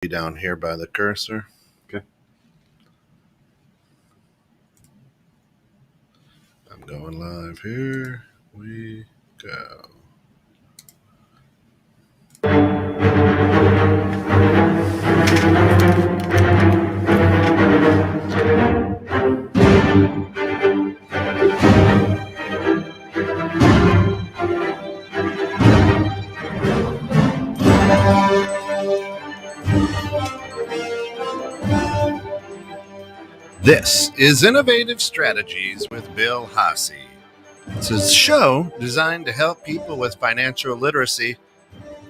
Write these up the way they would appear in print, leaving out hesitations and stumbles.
Be down here by the cursor. Okay. I'm going live. Here we go. This is Innovative Strategies with Bill Hasse. It's a show designed to help people with financial literacy,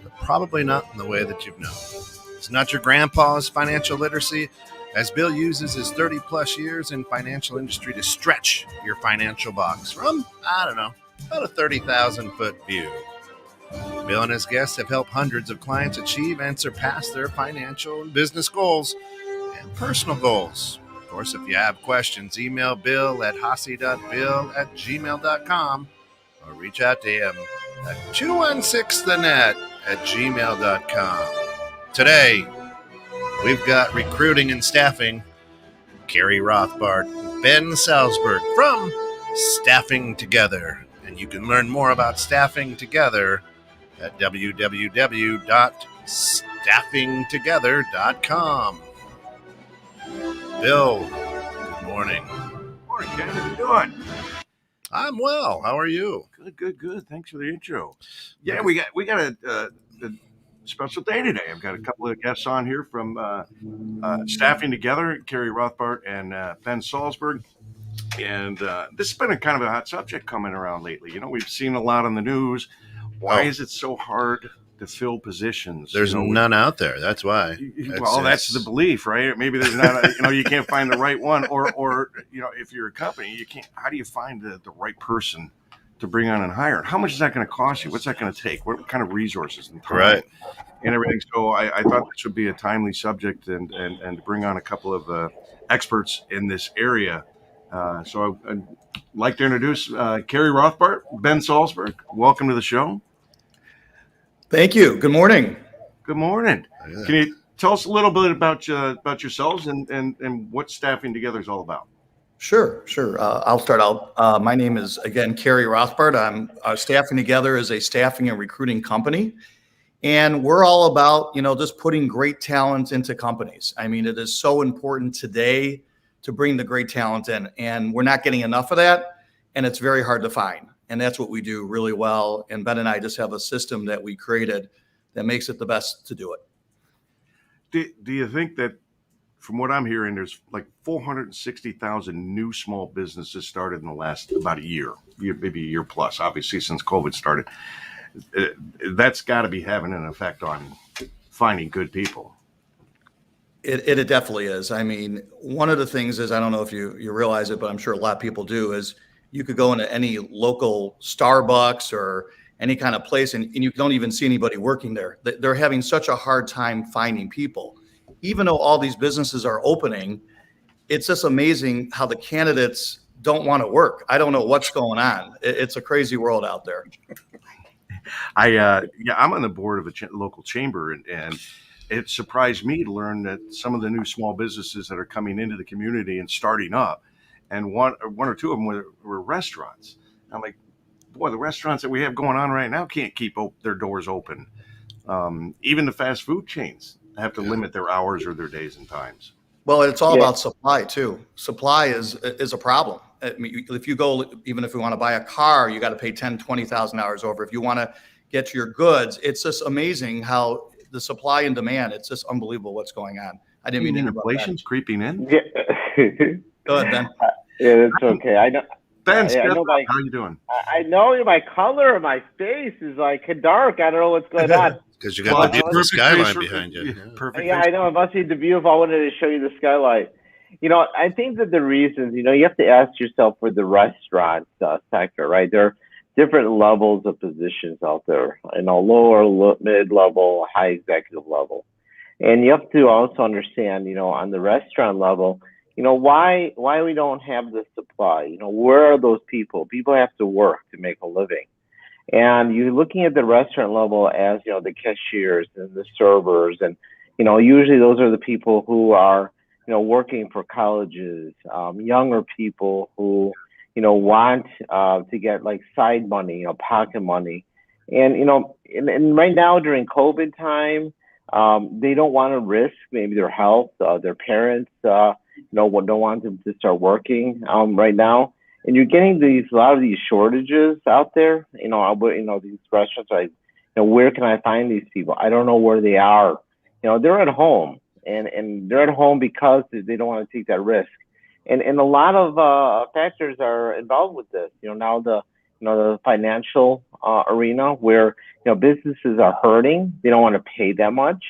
but probably not in the way that you've known. It's not your grandpa's financial literacy, as Bill uses his 30 plus years in financial industry to stretch your financial box from, about a 30,000 foot view. Bill and his guests have helped hundreds of clients achieve and surpass their financial and business goals and personal goals. Of course, if you have questions, email Bill at hasse.bill@gmail.com or reach out to him at 216thenet@gmail.com. Today, we've got recruiting and staffing, Carrie Rothbart, Ben Salzberg from Staffing Together. And you can learn more about Staffing Together at www.staffingtogether.com. Bill, good morning. Morning, Ken. How you doing? I'm well. How are you? Good. Thanks for the intro. Yeah, we got a special day today. I've got a couple of guests on here from Staffing Together, Carrie Rothbart and Ben Salzberg. And this has been a kind of a hot subject coming around lately. You know, we've seen a lot on the news. Why is it so hard to fill positions? There's none out there. That's why. That's the belief, right? Maybe there's not, you can't find the right one, or if you're a company, you can't. How do you find the right person to bring on and hire? How much is that going to cost you? What's that going to take? What kind of resources and time and everything? So I thought this would be a timely subject and to bring on a couple of experts in this area. So I'd like to introduce Carrie Rothbart, Ben Salzberg. Welcome to the show. Thank you. Good morning. Good morning. Yeah. Can you tell us a little bit about yourselves and what Staffing Together is all about? Sure. I'll start out. My name is, again, Carrie Rothbart. I'm Staffing Together is a staffing and recruiting company. And we're all about, just putting great talent into companies. I mean, it is so important today to bring the great talent in. And we're not getting enough of that. And it's very hard to find. And that's what we do really well. And Ben and I just have a system that we created that makes it the best to do it. Do you think that, from what I'm hearing, there's like 460,000 new small businesses started in the last about a year, maybe a year plus, obviously, since COVID started. That's got to be having an effect on finding good people. It definitely is. I mean, one of the things is, I don't know if you realize it, but I'm sure a lot of people do, is you could go into any local Starbucks or any kind of place and you don't even see anybody working there. They're having such a hard time finding people. Even though all these businesses are opening, it's just amazing how the candidates don't want to work. I don't know what's going on. It's a crazy world out there. I'm on the board of a local chamber, and it surprised me to learn that some of the new small businesses that are coming into the community and starting up, and one or two of them were restaurants. I'm like, boy, the restaurants that we have going on right now can't keep their doors open. Even the fast food chains have to limit their hours or their days and times. Well, it's all about supply too. Supply is a problem. I mean, if you go, even if you want to buy a car, you got to pay $10,000, $20,000 over. If you want to get to your goods, it's just amazing how the supply and demand. It's just unbelievable what's going on. I didn't mean to interrupt. Inflation's creeping in. Yeah. Go ahead, Ben. Yeah, it's okay. I know. Ben, how you doing? I know my color of my face is like dark. I don't know what's going on. Because you got the beautiful skyline behind you. Perfect. Yeah, I know. It must be the view if I wanted to show you the skylight. I think that the reasons, you have to ask yourself for the restaurant sector, right? There are different levels of positions out there, lower, mid-level, high executive level. And you have to also understand, on the restaurant level, why we don't have the supply. Where are those people? People have to work to make a living. And you're looking at the restaurant level as, the cashiers and the servers and, Usually those are the people who are, working for colleges, younger people who, want to get like side money, pocket money. And right now during COVID time, they don't want to risk maybe their health, their parents, don't want them to start working right now. And you're getting a lot of these shortages out there. These restaurants are like, where can I find these people? I don't know where they are. They're at home, and they're at home because they don't want to take that risk. And a lot of factors are involved with this. Now the financial arena where businesses are hurting. They don't want to pay that much,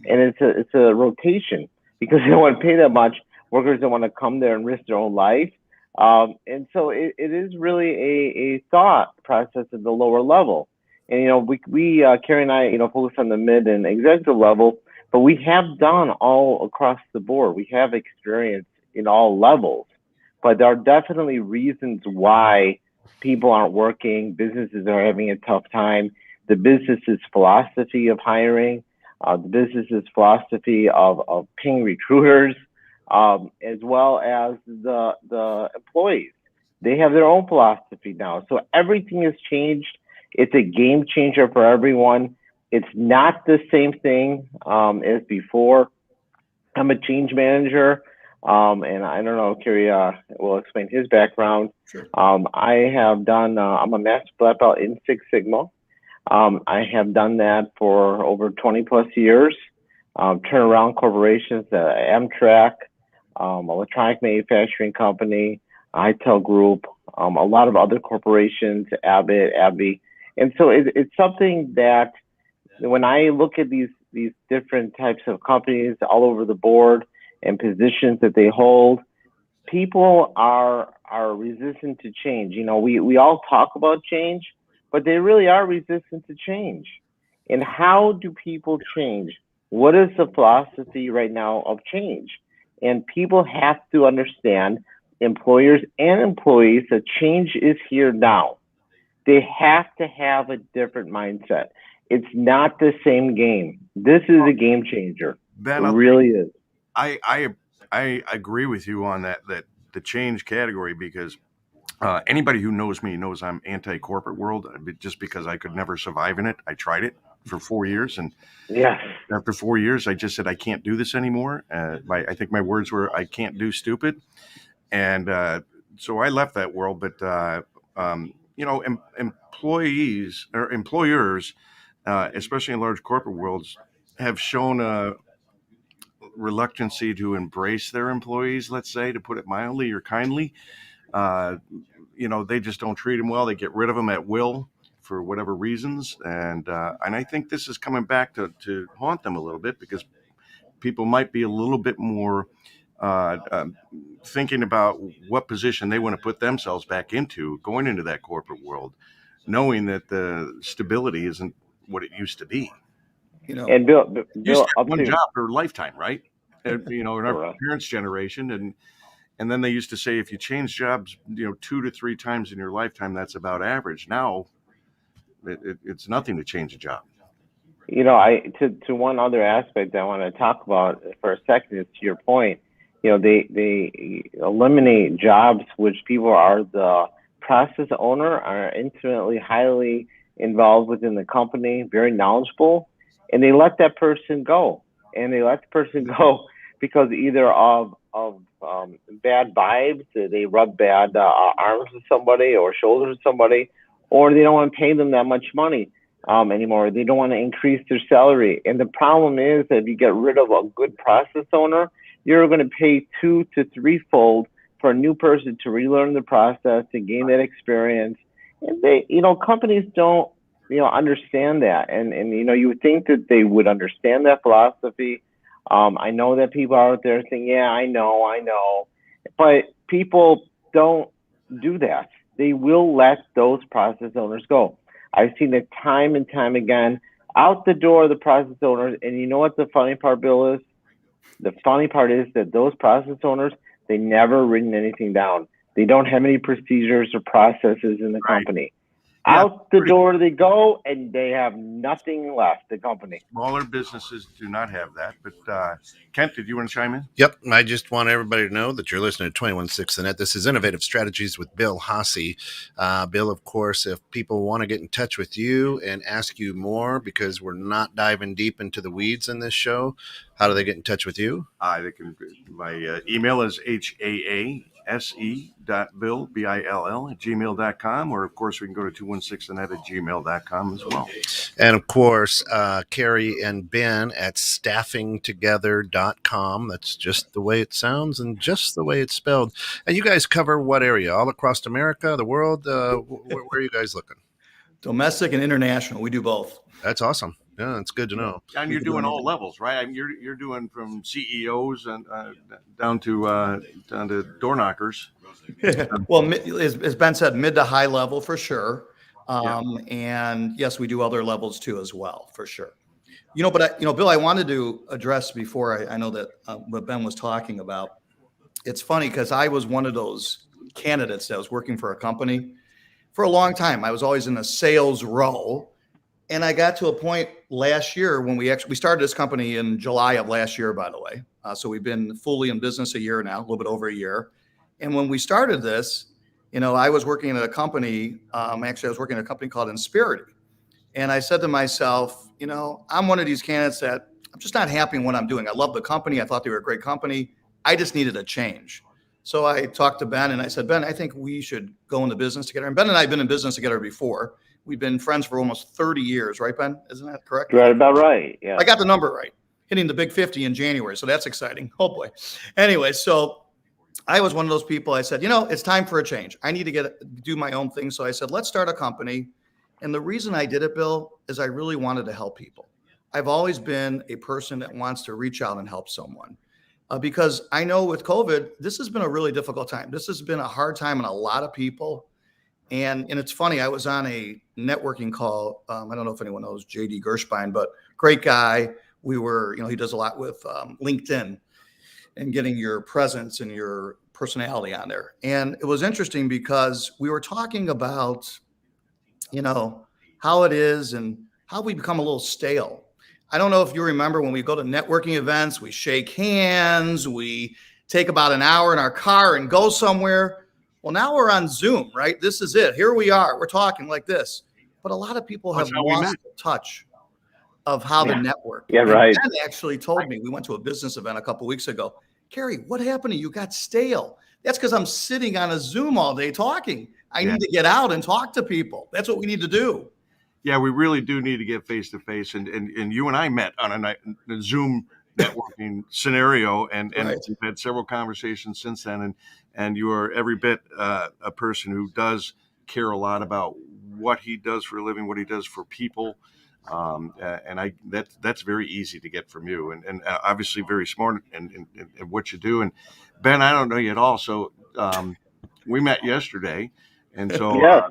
and it's a rotation because they don't want to pay that much. Workers don't want to come there and risk their own life. And so it is really a thought process at the lower level. And, we Carrie and I, focus on the mid and executive level, but we have done all across the board. We have experience in all levels, but there are definitely reasons why people aren't working. Businesses are having a tough time. The business's philosophy of hiring, the business's philosophy of paying recruiters, as well as the employees. They have their own philosophy now. So everything has changed. It's a game changer for everyone. It's not the same thing as before. I'm a change manager, and I don't know, Kerry will explain his background. Sure. I have done, I'm a master black belt in Six Sigma. I have done that for over 20 plus years. Turnaround corporations, Amtrak, electronic manufacturing company, ITEL Group, a lot of other corporations, Abbott, AbbVie. And so it's something that when I look at these different types of companies all over the board and positions that they hold, people are resistant to change. We all talk about change, but they really are resistant to change. And how do people change? What is the philosophy right now of change? And people have to understand, employers and employees, that change is here now. They have to have a different mindset. It's not the same game. This is a game changer. Ben, it really is. I agree with you on that the change category, because anybody who knows me knows I'm anti-corporate world, just because I could never survive in it. I tried it for 4 years, and after 4 years, I just said I can't do this anymore. I think my words were, I can't do stupid, and so I left that world. But employees or employers, especially in large corporate worlds, have shown a reluctancy to embrace their employees, let's say, to put it mildly or kindly. They just don't treat them well. They get rid of them at will for whatever reasons. And I think this is coming back to haunt them a little bit, because people might be a little bit more thinking about what position they want to put themselves back into going into that corporate world, knowing that the stability isn't what it used to be. And Bill, used to have one job for a lifetime, right? In our parents' generation, and then they used to say if you change jobs, 2 to 3 times in your lifetime, that's about average. Now, it's nothing to change a job. To one other aspect I want to talk about for a second is, to your point, they eliminate jobs which people are the process owner, are intimately, highly involved within the company, very knowledgeable, and they let that person go. And they let the person go because either of bad vibes, they rub bad arms with somebody or shoulders with somebody, or they don't want to pay them that much money anymore. They don't want to increase their salary. And the problem is that if you get rid of a good process owner, you're going to pay 2 to 3-fold for a new person to relearn the process, to gain that experience. And they, companies don't, understand that. And you would think that they would understand that philosophy. I know that people are out there saying, yeah, I know. But people don't do that. They will let those process owners go. I've seen it time and time again, out the door of the process owners. And you know what the funny part, Bill, is? The funny part is that those process owners, they never written anything down. They don't have any procedures or processes in the company. Yeah, Out the door they go, and they have nothing left. The company. smaller businesses do not have that. But Kent, did you want to chime in? Yep. I just want everybody to know that you're listening to 216 The Net. This is Innovative Strategies with Bill Hasse. Bill, of course, if people want to get in touch with you and ask you more, because we're not diving deep into the weeds in this show, how do they get in touch with you? They can. My email is haase.bill, BILL, @gmail.com, or of course we can go to 216thenet @gmail.com as well. And of course, Carrie and Ben at staffingtogether.com. That's just the way it sounds and just the way it's spelled. And you guys cover what area? All across America, the world? Where are you guys looking? Domestic and international. We do both. That's awesome. Yeah, that's good to know. And you're doing all levels, right? I mean, you're doing from CEOs and down to door knockers. Well, as Ben said, mid to high level for sure. And yes, we do other levels too as well, for sure. But Bill, I wanted to address before I know that what Ben was talking about. It's funny because I was one of those candidates that was working for a company for a long time. I was always in a sales role. And I got to a point last year when we started this company in July of last year, by the way. So we've been fully in business a year now, a little bit over a year. And when we started this, I was working at a company. Actually, I was working at a company called Inspirity. And I said to myself, I'm one of these candidates that I'm just not happy in what I'm doing. I love the company. I thought they were a great company. I just needed a change. So I talked to Ben and I said, Ben, I think we should go into business together. And Ben and I have been in business together before. We've been friends for almost 30 years, right, Ben? Isn't that correct? Right, about right. Yeah. I got the number right. Hitting the big 50 in January. So that's exciting. Oh boy. Anyway, so I was one of those people. I said, it's time for a change. I need to do my own thing. So I said, let's start a company. And the reason I did it, Bill, is I really wanted to help people. I've always been a person that wants to reach out and help someone. Because I know with COVID, this has been a really difficult time. This has been a hard time on a lot of people. And it's funny, I was on a networking call. I don't know if anyone knows JD Gershbein, but great guy. We were, he does a lot with LinkedIn and getting your presence and your personality on there. And it was interesting because we were talking about, how it is and how we become a little stale. I don't know if you remember when we go to networking events, we shake hands, we take about an hour in our car and go somewhere. Well, now we're on Zoom, right? This is it. Here we are. We're talking like this. But a lot of people have lost touch of how to network. Yeah, right. Ben actually told me, we went to a business event a couple of weeks ago. Carrie, what happened to you? You got stale. That's because I'm sitting on a Zoom all day talking. I need to get out and talk to people. That's what we need to do. Yeah, we really do need to get face to face. And you and I met on a Zoom networking scenario, and Right. we've had several conversations since then. And you are every bit a person who does care a lot about what he does for a living, what he does for people. And that's very easy to get from you, and obviously very smart in what you do. And Ben, I don't know you at all, so we met yesterday, and so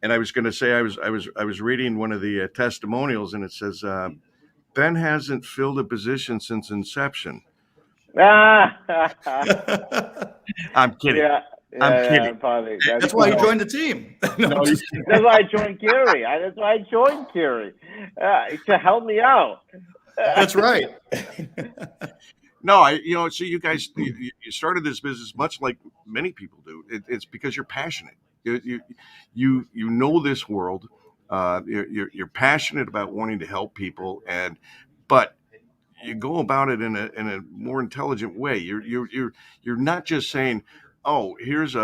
and I was going to say I was reading one of the testimonials, and it says Ben hasn't filled a position since inception. I'm kidding. Yeah. I'm kidding. Probably. That's why you joined the team. That's why I joined Carrie. That's why I joined Carrie to help me out. That's right. No, so you guys, you started this business much like many people do. It's because you're passionate. You know this world. You're passionate about wanting to help people, but you go about it in a more intelligent way. You're not just saying, oh, here's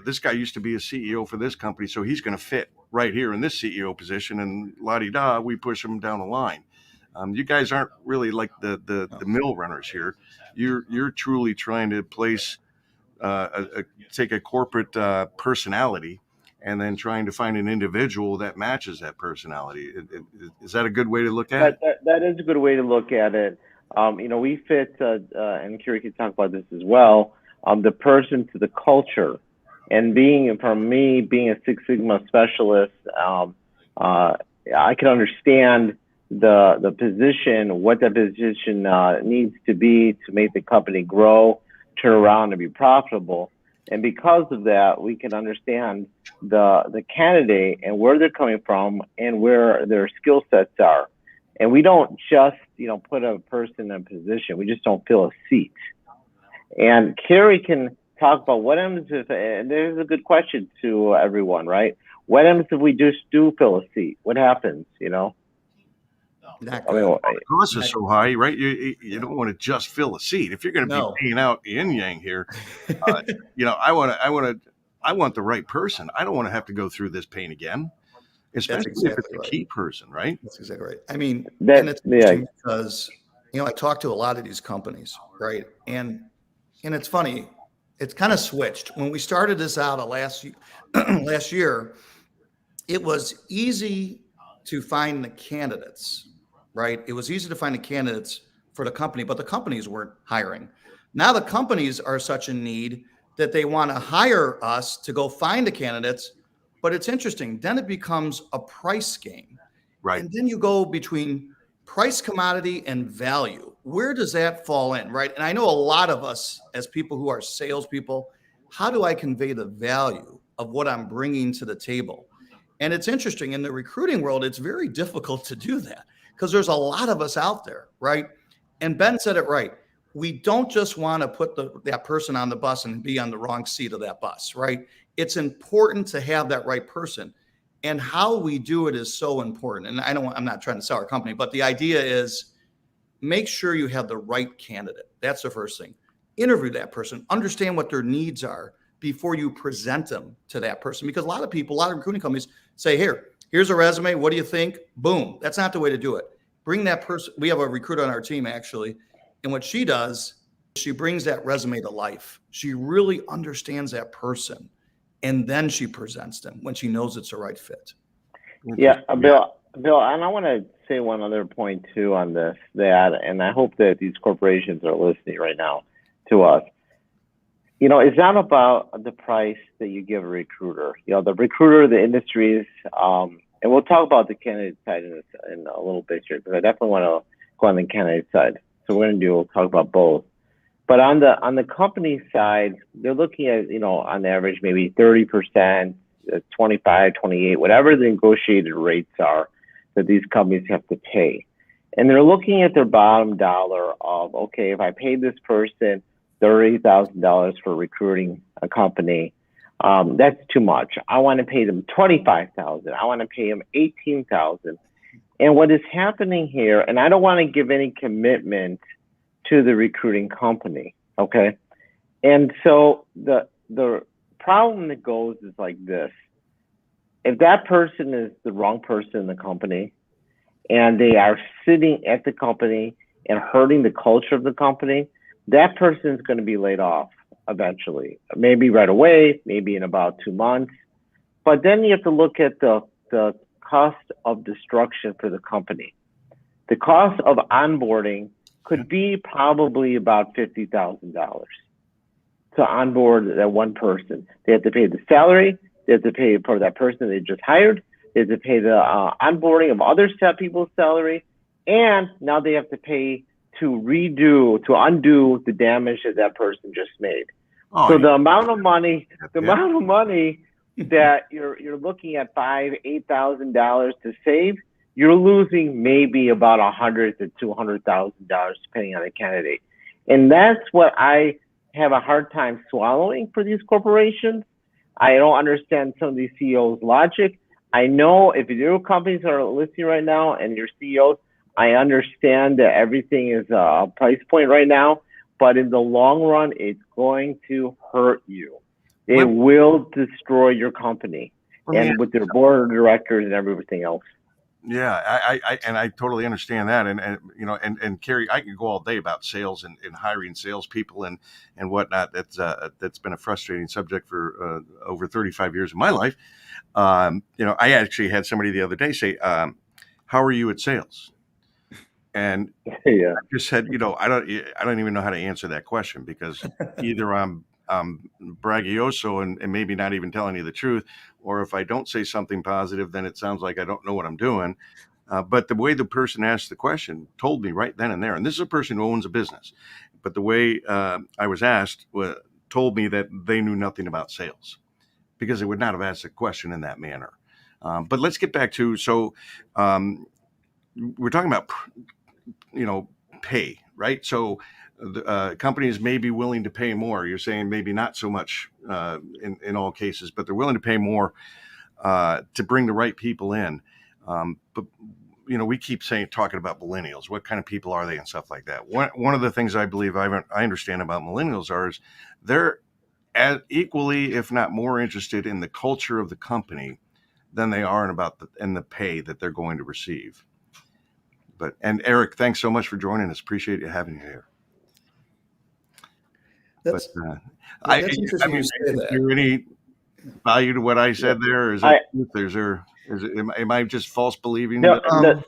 this guy used to be a CEO for this company, so he's going to fit right here in this CEO position, and la-di-da, we push him down the line. You guys aren't really like the mill runners here. You're truly trying to place, take a corporate personality and then trying to find an individual that matches that personality. Is that a good way to look at it? That is a good way to look at it. We fit, and Carrie can talk about this as well, the person to the culture. And for me, being a Six Sigma specialist, I can understand the position, what that position needs to be to make the company grow, turn around, and be profitable. And because of that, we can understand the candidate and where they're coming from and where their skill sets are. And we don't just, put a person in a position. We just don't fill a seat. And Carrie can talk about what happens if, and there's a good question to everyone, right? What happens if we just do fill a seat? What happens, Not I mean, good. The cost is so high, right? You don't want to just fill a seat. If you're going to No. be paying out yin yang here, I want the right person. I don't want to have to go through this pain again, especially if it's a key person, right? That's exactly right. I mean, That- and it's interesting because, I talk to a lot of these companies, right? And it's funny, it's kind of switched. When we started this out last year, it was easy to find the candidates, right? It was easy to find the candidates for the company, but the companies weren't hiring. Now the companies are such in need that they want to hire us to go find the candidates. But it's interesting. Then it becomes a price game. Right. And then you go between price, commodity, and value. Where does that fall in, right? And I know a lot of us as people who are salespeople, how do I convey the value of what I'm bringing to the table? And it's interesting. In the recruiting world, it's very difficult to do that because there's a lot of us out there, right? And Ben said it right. We don't just want to put that person on the bus and be on the wrong seat of that bus, right? It's important to have that right person. And how we do it is so important. And I'm not trying to sell our company, but the idea is make sure you have the right candidate. That's the first thing. Interview that person, understand what their needs are before you present them to that person. Because a lot of recruiting companies say, here's a resume. What do you think? Boom. That's not the way to do it. Bring that person. We have a recruiter on our team, actually. And what she does, she brings that resume to life. She really understands that person. And then she presents them when she knows it's the right fit. Yeah, Bill, and I want to say one other point too on this, and I hope that these corporations are listening right now to us. It's not about the price that you give a recruiter. The recruiter, the industries, and we'll talk about the candidate side in a little bit here, because I definitely want to go on the candidate side. So we'll talk about both. But on the company side, they're looking at, on average, maybe 30%, 25, 28, whatever the negotiated rates are that these companies have to pay. And they're looking at their bottom dollar of, okay, if I paid this person $30,000 for recruiting a company, that's too much. I want to pay them $25,000. I want to pay them $18,000. And what is happening here, and I don't want to give any commitment to the recruiting company, okay? And so the problem that goes is like this. If that person is the wrong person in the company and they are sitting at the company and hurting the culture of the company, that person is going to be laid off eventually. Maybe right away, maybe in about 2 months. But then you have to look at the cost of destruction for the company. The cost of onboarding could be probably about $50,000 to onboard that one person. They have to pay the salary. They have to pay for that person they just hired. They have to pay the onboarding of other people's salary. And now they have to pay to undo the damage that person just made. Oh, so yeah. the amount of money that you're looking at $8,000 to save, you're losing maybe about $100,000 to $200,000 depending on the candidate. And that's what I have a hard time swallowing for these corporations. I don't understand some of these CEOs' logic. I know if your companies are listening right now and your CEOs, I understand that everything is a price point right now, but in the long run, it's going to hurt you. It will destroy your company and with their board of directors and everything else. Yeah, I totally understand that, and Carrie, I can go all day about sales and hiring salespeople and whatnot. That's been a frustrating subject for over 35 years of my life. I actually had somebody the other day say, "How are you at sales?" And yeah. I just said, I don't even know how to answer that question, because either I'm braggadocio and maybe not even telling you the truth, or if I don't say something positive, then it sounds like I don't know what I'm doing. But the way the person asked the question told me right then and there, and this is a person who owns a business, but the way I was asked told me that they knew nothing about sales, because they would not have asked the question in that manner. But let's get back to, we're talking about, pay, right? So the companies may be willing to pay more. You're saying maybe not so much in all cases, but they're willing to pay more to bring the right people in. But we keep talking about millennials. What kind of people are they and stuff like that? One of the things I believe I understand about millennials is they're as equally, if not more, interested in the culture of the company than they are in the pay that they're going to receive. And Eric, thanks so much for joining us. Appreciate having you here. That's interesting to say is there any value to what I said there? Or is am I just false believing? No, okay,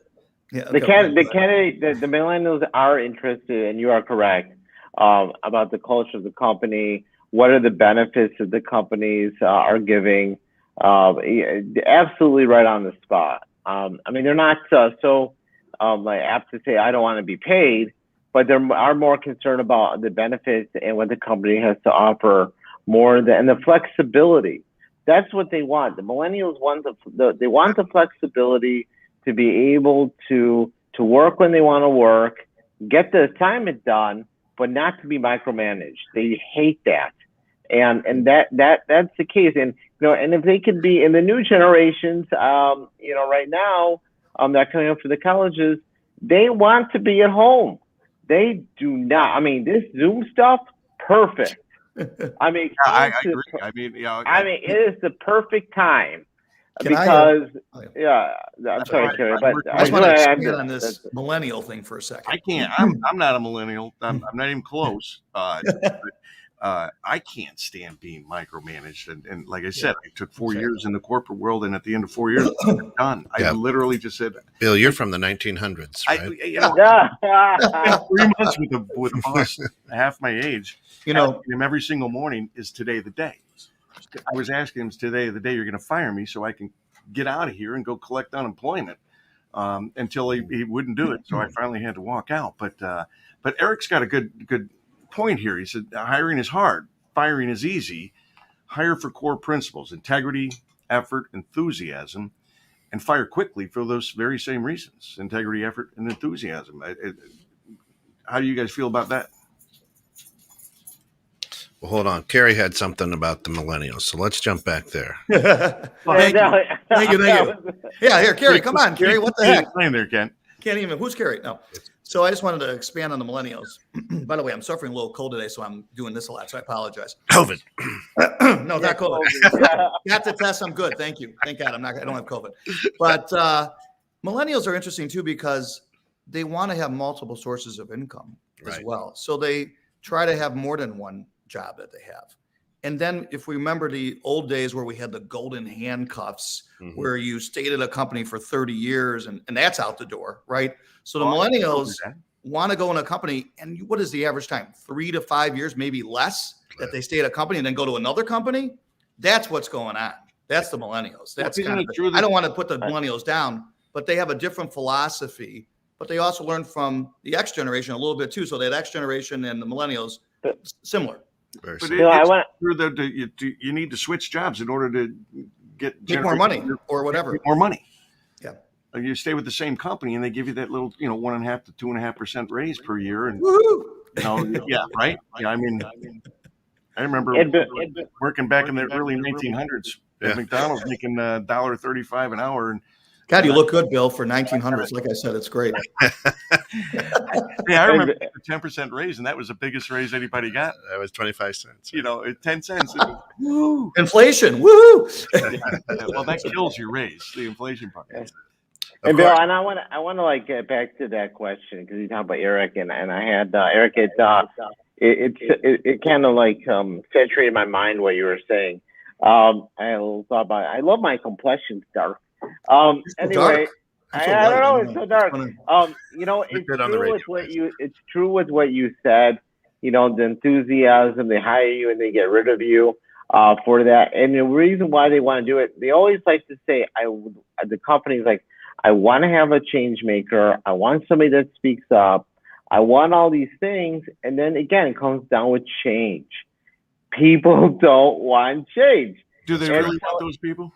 the candidate, the millennials are interested, and you are correct about the culture of the company. What are the benefits that the companies are giving? Absolutely right on the spot. They're not apt to say, I don't want to be paid, but they are more concerned about the benefits and what the company has to offer more and the flexibility. That's what they want. The millennials want they want the flexibility to be able to work when they want to work, get the assignment done, but not to be micromanaged. They hate that. And that's the case. And and if they could be in the new generations, right now, that coming up for the colleges, they want to be at home. They do not. This Zoom stuff, perfect. I agree. It is the perfect time because I'm sorry, Kerry, but I just want to expand on this millennial thing for a second. I can't. I'm not a millennial. I'm not even close. I can't stand being micromanaged. And like I said, I took 4 years in the corporate world, and at the end of 4 years, I'm done. I literally just said, Bill, you're from the 1900s, right? 3 months with a boss half my age. Him every single morning, is today the day? I was asking him, is today the day you're going to fire me so I can get out of here and go collect unemployment? Until he wouldn't do it. So I finally had to walk out. But Eric's got a good point here. He said hiring is hard, firing is easy. Hire for core principles: integrity, effort, enthusiasm, and fire quickly for those very same reasons: integrity, effort, and enthusiasm. How do you guys feel about that? Well, hold on. Kerry had something about the millennials, so let's jump back there. Thank you. Yeah, here, Kerry, come on, Kerry. What the heck? There, Ken. Can't even. Who's Kerry? No. So I just wanted to expand on the millennials. By the way, I'm suffering a little cold today, so I'm doing this a lot. So I apologize. COVID. No, not COVID. Got the test. I'm good. Thank you. Thank God. I don't have COVID. But millennials are interesting too because they want to have multiple sources of income as well. So they try to have more than one job that they have. And then if we remember the old days where we had the golden handcuffs, where you stayed at a company for 30 years and that's out the door, right? So the millennials want to go in a company, and what is the average time? 3 to 5 years, maybe less, that they stay at a company and then go to another company. That's what's going on. That's the millennials. That's kind of I don't want to put the millennials down, but they have a different philosophy, but they also learn from the X generation a little bit too. So that X generation and the millennials, similar. But true that you need to switch jobs in order to make more money or whatever. More money. Yeah. You stay with the same company and they give you that little, 1.5% to 2.5% raise per year. And right. Yeah. I remember working back in the early 1900s at McDonald's, making $1.35 an hour. And God, you look good, Bill, for 1900s. Like I said, it's great. I remember the 10% raise, and that was the biggest raise anybody got. That was 25 cents. 10 cents. Woo! Inflation. Woo! Well, that kills your raise, the inflation part. And Bill, and I want to get back to that question because you talked about Eric, and I had Eric. It kind of saturated my mind what you were saying. I thought about it. I love my complexion dark. Anyway, I don't know. It's so dark. It's true with what you said. The enthusiasm, they hire you and they get rid of you for that. And the reason why they want to do it, they always like to say, the company's like, I want to have a change maker. I want somebody that speaks up. I want all these things. And then again, it comes down with change. people don't want change. Do they And really want those people?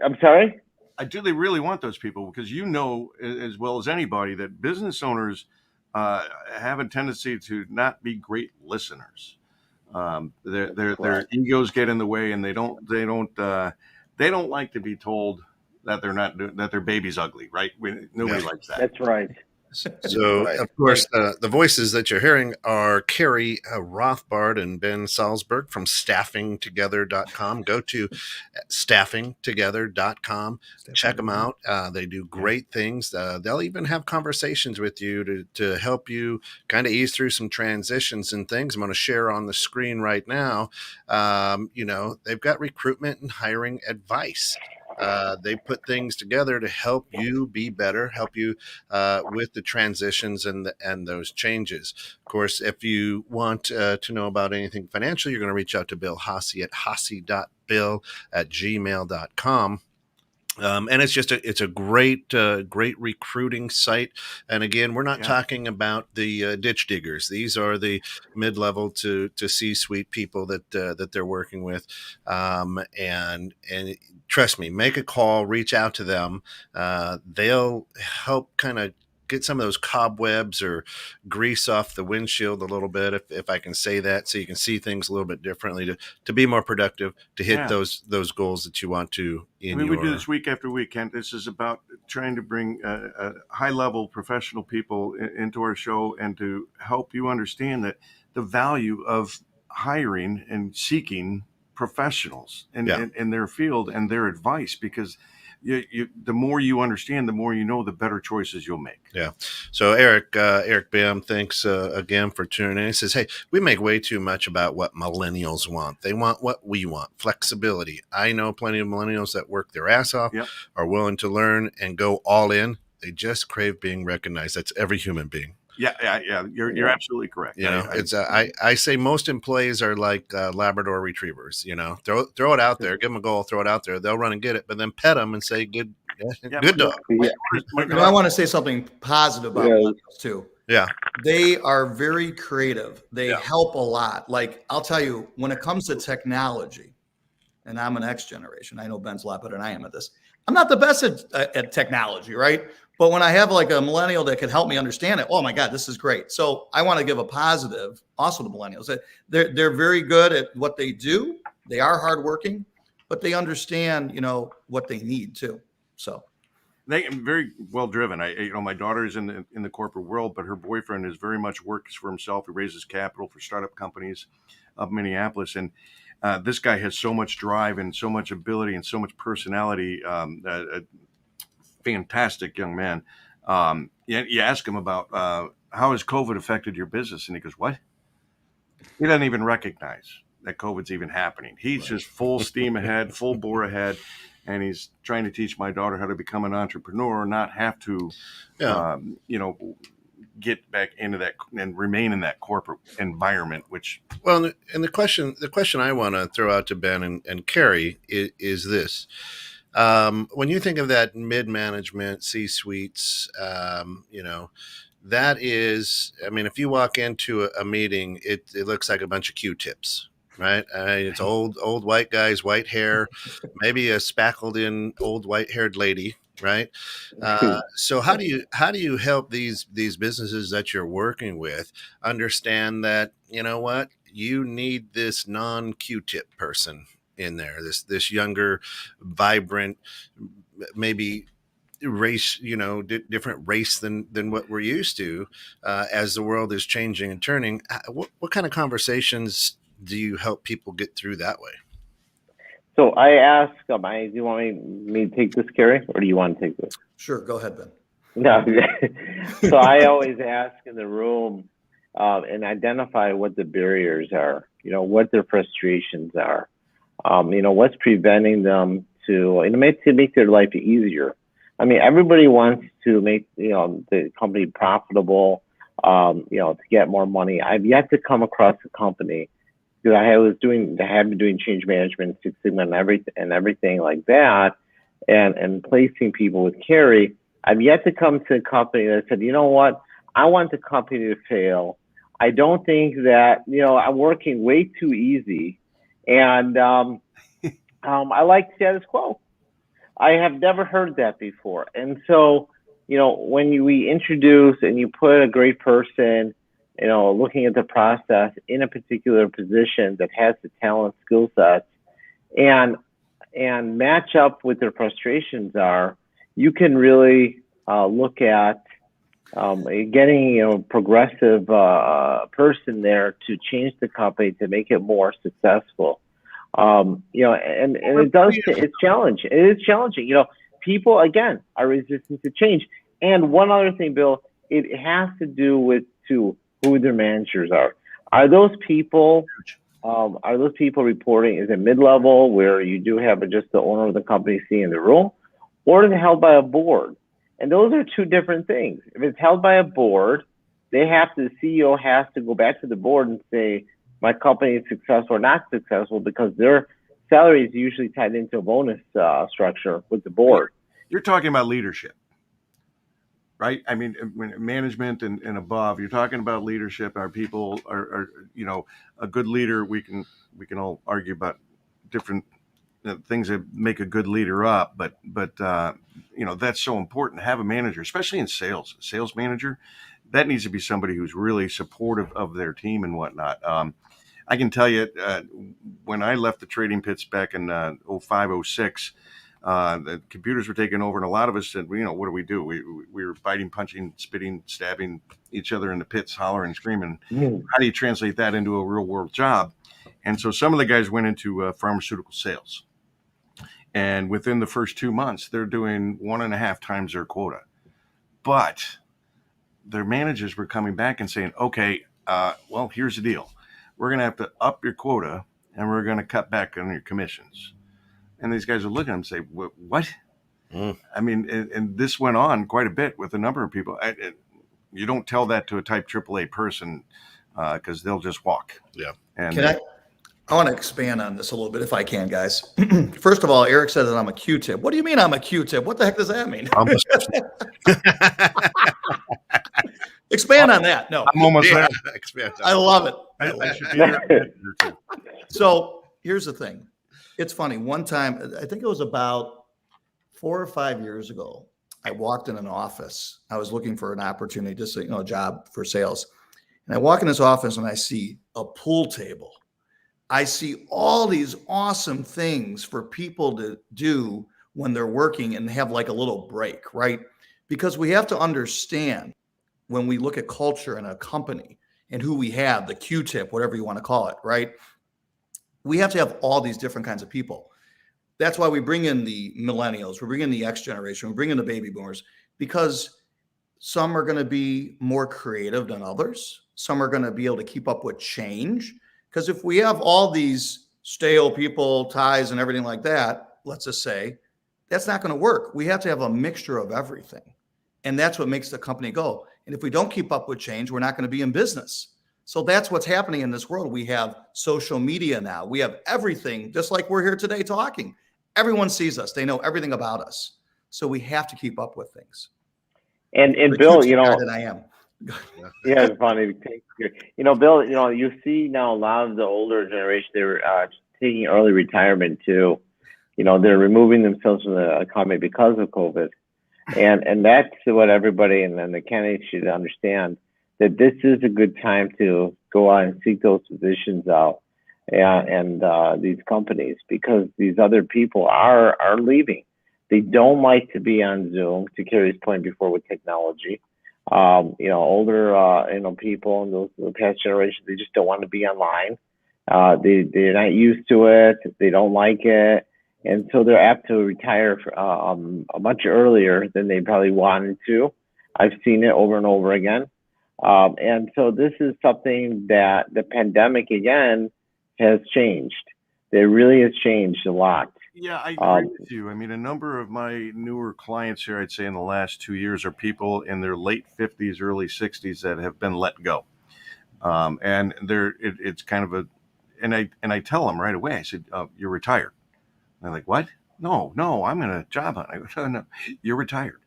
I'm sorry? Do they really want those people? Because you know as well as anybody that business owners have a tendency to not be great listeners. Their egos get in the way, and they don't like to be told that that their baby's ugly, right? Nobody likes that. That's right. So, Right. of course, the voices that you're hearing are Carrie Rothbard and Ben Salzberg from staffingtogether.com. Go to staffingtogether.com. Check them out. They do great things. They'll even have conversations with you to help you kind of ease through some transitions and things. I'm going to share on the screen right now. They've got recruitment and hiring advice. They put things together to help you be better, help you with the transitions and those changes. Of course, if you want to know about anything financial, you're going to reach out to Bill Hasse at hasse.bill@gmail.com. And it's a great recruiting site. And again, we're not talking about the ditch diggers. These are the mid-level to C-suite people that they're working with. And trust me, make a call, reach out to them. They'll help kind of get some of those cobwebs or grease off the windshield a little bit, if I can say that, so you can see things a little bit differently to be more productive, to hit those goals that you want to. We do this week after week, Kent. This is about trying to bring high-level professional people into our show and to help you understand that the value of hiring and seeking professionals in their field and their advice, because the more you understand, the more you know, the better choices you'll make. Yeah. So Eric Bam, thanks again for tuning in. He says, hey, we make way too much about what millennials want. They want what we want, flexibility. I know plenty of millennials that work their ass off, are willing to learn and go all in. They just crave being recognized. That's every human being. Yeah. You're absolutely correct. I say most employees are like Labrador retrievers. Throw it out there, give them a goal, throw it out there. They'll run and get it, but then pet them and say, good dog. I want to say something positive about millennials too. Yeah, they are very creative. They help a lot. Like, I'll tell you, when it comes to technology, and I'm an X generation, I know Ben's a lot better than I am at this. I'm not the best at technology, right? But when I have like a millennial that can help me understand it, oh my God, this is great. So I want to give a positive also to millennials. They're very good at what they do. They are hardworking, but they understand, what they need too. So they are very well driven. My daughter is in the corporate world, but her boyfriend is very much works for himself. He raises capital for startup companies of Minneapolis. And this guy has so much drive and so much ability and so much personality. Fantastic young man. You ask him about how has COVID affected your business, and he goes, what? He doesn't even recognize that COVID's even happening. He's just full steam ahead, full bore ahead, and he's trying to teach my daughter how to become an entrepreneur, not have to get back into that and remain in that corporate environment. And the question I want to throw out to Ben and Carrie is this. When you think of that mid-management C-suites, that is, if you walk into a meeting, it looks like a bunch of Q-tips, right? It's old white guys, white hair, maybe a spackled in old white-haired lady, right? So how do you help these businesses that you're working with understand that, you need this non-Q-tip person in there, this younger, vibrant, maybe race, different race than what we're used to, as the world is changing and turning. What kind of conversations do you help people get through that way? So I ask, do you want me to take this, Carrie, or do you want to take this? Sure, go ahead, Ben. No. So I always ask in the room and identify what the barriers are, what their frustrations are. What's preventing them to make their life easier. Everybody wants to make, the company profitable, to get more money. I've yet to come across a company, because I have been doing change management, Six Sigma and everything like that, and placing people with Carrie. I've yet to come to a company that said, you know what, I want the company to fail. I don't think that, I'm working way too easy, and I like status quo. I have never heard that before. And so, when we introduce and you put a great person, looking at the process in a particular position that has the talent, skill sets, and match up with their frustrations are, you can really look at getting a progressive person there to change the company to make it more successful. And it's challenging. It is challenging. People again are resistant to change. And one other thing, Bill, it has to do with who their managers are. Are those people reporting? Is it mid-level where you do have just the owner of the company seeing the room, or is it held by a board? And those are two different things. If it's held by a board, the CEO has to go back to the board and say, my company is successful or not successful, because their salary is usually tied into a bonus structure with the board. You're talking about leadership, right? I mean, when management and above, you're talking about leadership. Our people are a good leader. We can all argue about different things that make a good leader up, but that's so important to have a manager, especially in sales. A sales manager, that needs to be somebody who's really supportive of their team and whatnot. I can tell you, when I left the trading pits back in 05, 06, the computers were taking over, and a lot of us said, what do? We were biting, punching, spitting, stabbing each other in the pits, hollering, screaming. How do you translate that into a real world job? And so some of the guys went into pharmaceutical sales. And within the first 2 months, they're doing 1.5 times their quota. But their managers were coming back and saying, okay, well, here's the deal. We're going to have to up your quota, and we're going to cut back on your commissions. And these guys are looking at them and say, what? I mean, and this went on quite a bit with a number of people. You don't tell that to a type AAA person because they'll just walk. Yeah. And I want to expand on this a little bit if I can, guys. First of all, Eric said that I'm a Q-tip. What do you mean I'm a Q-tip? What the heck does that mean? Expand on that. No, I'm almost there. Expand. I love it. I should be there. So here's the thing. It's funny. One time, I think it was about 4 or 5 years ago, I walked in an office. I was looking for an opportunity, just a job for sales. And I walk in this office and I see a pool table. I see all these awesome things for people to do when they're working and have like a little break, right? Because we have to understand when we look at culture in a company and who we have, the Q-tip, whatever you want to call it, right? We have to have all these different kinds of people. That's why we bring in the millennials, we bring in the X generation, we bring in the baby boomers, because some are going to be more creative than others. Some are going to be able to keep up with change. Because if we have all these stale people, ties and everything like that, let's just say, that's not going to work. We have to have a mixture of everything. And that's what makes the company go. And if we don't keep up with change, we're not going to be in business. So that's what's happening in this world. We have social media now. We have everything, just like we're here today talking. Everyone sees us. They know everything about us. So we have to keep up with things. And Bill, that I am. Yeah, it's funny. Bill, you see now a lot of the older generation, they're taking early retirement too. They're removing themselves from the economy because of COVID. And that's what everybody and then the candidates should understand, that this is a good time to go out and seek those positions out and these companies, because these other people are leaving. They don't like to be on Zoom, to Carrie's point before with technology. Older, people in the past generation, they just don't want to be online. They're not used to it. They don't like it. And so they're apt to retire much earlier than they probably wanted to. I've seen it over and over again. And so this is something that the pandemic, again, has changed. It really has changed a lot. Yeah, I agree with you. I mean, a number of my newer clients here, I'd say in the last 2 years, are people in their late 50s, early 60s that have been let go. And it's kind of and I tell them right away, I said, you're retired. And they're like, what? No, I'm in a job hunt. I go, no, you're retired.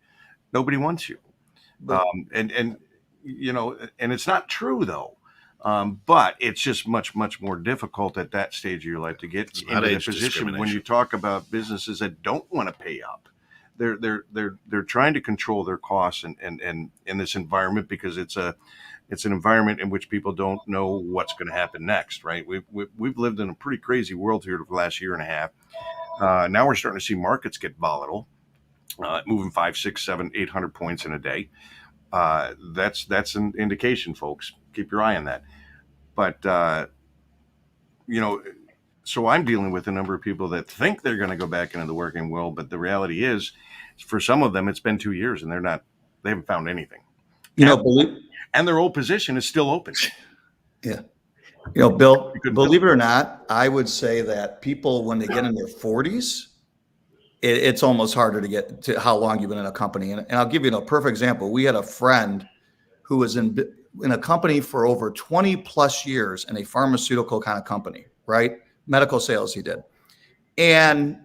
Nobody wants you. And it's not true though. But it's just much, much more difficult at that stage of your life to get It's not into the age position when discrimination. you talk about businesses that don't want to pay up. They're trying to control their costs and in this environment, because it's an environment in which people don't know what's going to happen next, right? We've lived in a pretty crazy world here for the last year and a half. Now we're starting to see markets get volatile, moving 5, 6, 7, 800 points in a day. That's an indication, folks. Keep your eye on that. But so I'm dealing with a number of people that think they're going to go back into the working world, but the reality is, for some of them, it's been 2 years and they haven't found anything. And their old position is still open. Yeah. Bill, believe it or not, I would say that people, when they get in their 40s, it's almost harder to get to how long you've been in a company. And I'll give you a perfect example. We had a friend who was in a company for over 20 plus years, in a pharmaceutical kind of company, right? Medical sales he did. And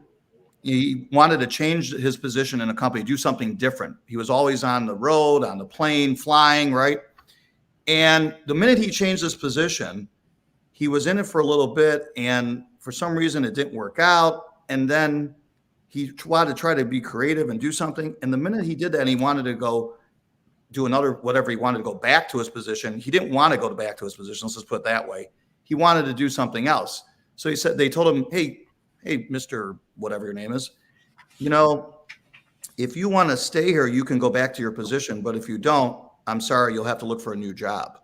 he wanted to change his position in a company, do something different. He was always on the road, on the plane, flying, right? And the minute he changed his position, he was in it for a little bit, and for some reason it didn't work out. And then he wanted to try to be creative and do something. And the minute he did that, and he wanted to go do another, whatever he wanted to go back to his position. He didn't want to go back to his position. Let's just put it that way. He wanted to do something else. So they told him, hey, Mr. whatever your name is, if you want to stay here, you can go back to your position. But if you don't, I'm sorry, you'll have to look for a new job.